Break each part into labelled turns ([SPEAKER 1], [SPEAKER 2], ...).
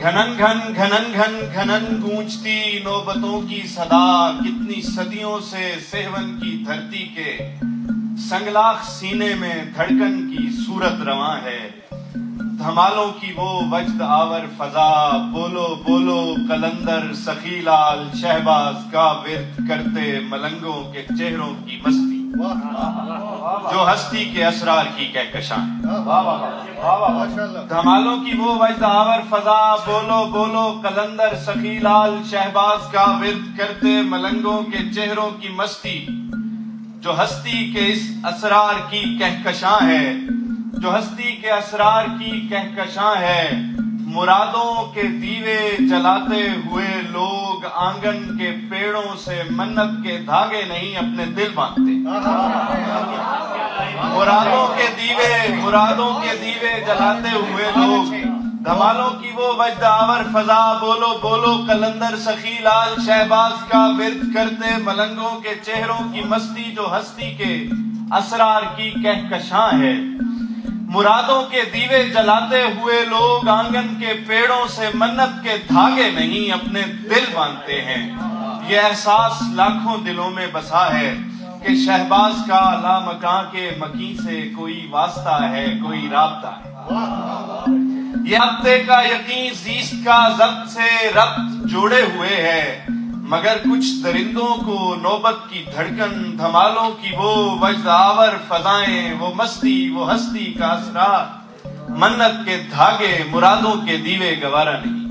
[SPEAKER 1] گھنن گھن گھنن گھن گھنن گونجتی نوبتوں کی صدا، کتنی صدیوں سے سہون کی دھرتی کے سنگلاخ سینے میں دھڑکن کی صورت رواں ہے۔ دھمالوں کی وہ وجد آور فضا، بولو بولو قلندر سخی لال شہباز کا ورد کرتے ملنگوں کے چہروں کی مستی، جو ہستی کے اسرار کی کہکشاں ہے۔ دھمالوں کی وہ وجد آور فضا، بولو بولو قلندر سخی لال شہباز کا ورد کرتے ملنگوں کے چہروں کی مستی، جو ہستی کے اس اسرار کی کہکشاں ہے، جو ہستی کے اسرار کی کہکشاں ہے۔ مرادوں کے دیوے جلاتے ہوئے لوگ آنگن کے پیڑوں سے منت کے دھاگے نہیں اپنے دل باندھتے۔ مرادوں کے دیوے جلاتے ہوئے لوگ، دھمالوں کی وہ وجد آور فضا، بولو بولو قلندر سخی لال شہباز کا ورد کرتے ملنگوں کے چہروں کی مستی، جو ہستی کے اسرار کی کہکشاں ہے۔ مرادوں کے دیوے جلاتے ہوئے لوگ آنگن کے پیڑوں سے منت کے دھاگے نہیں اپنے دل باندھتے ہیں۔ یہ احساس لاکھوں دلوں میں بسا ہے کہ شہباز کا لامکاں کے مکیں سے کوئی واسطہ ہے، کوئی رابطہ ہے۔ یہ ہفتے کا یقین زیست کا ضبط سے ربط جوڑے ہوئے ہے، مگر کچھ درندوں کو نوبت کی دھڑکن، دھمالوں کی وہ وجد آور فضائیں، وہ مستی، وہ ہستی کا اسرار، منت کے دھاگے، مرادوں کے دیوے گوارا نہیں۔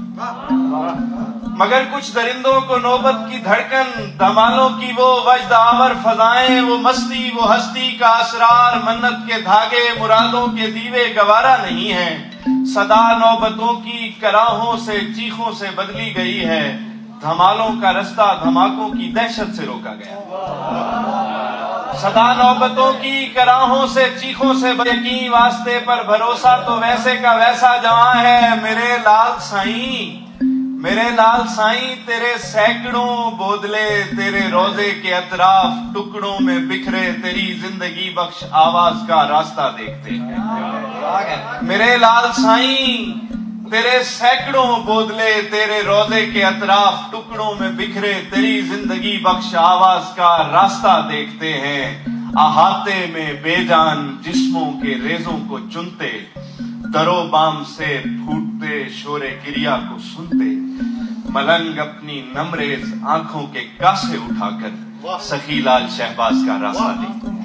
[SPEAKER 1] مگر کچھ درندوں کو نوبت کی دھڑکن، دھمالوں کی وہ وجد آور فضائیں، وہ مستی، وہ ہستی کا اسرار، منت کے دھاگے، مرادوں کے دیوے گوارا نہیں ہے۔ صدا نوبتوں کی کراہوں سے چیخوں سے بدلی گئی ہے، دھمالوں کا رستہ دھماکوں کی دہشت سے روکا گیا۔ صدا نوبتوں کی کراہوں سے چیخوں سے یقین واسطے پر بھروسہ تو ویسے کا ویسا جوان ہے۔ میرے لال سائیں تیرے سینکڑوں بودلے، تیرے روزے کے اطراف ٹکڑوں میں بکھرے تیری زندگی بخش آواز کا راستہ دیکھتے ہیں۔ میرے لال سائیں تیرے سینکڑوں بودلے، تیرے روزے کے اطراف ٹکڑوں میں بکھرے تیری زندگی بخش آواز کا راستہ دیکھتے ہیں۔ احاطے میں بے جان جسموں کے ریزوں کو چنتے، درو بام سے پھوٹتے شور گریا کو سنتے، ملنگ اپنی نمریز آنکھوں کے کاسے اٹھا کر سخی لال شہباز کا راستہ دیکھتے ہیں۔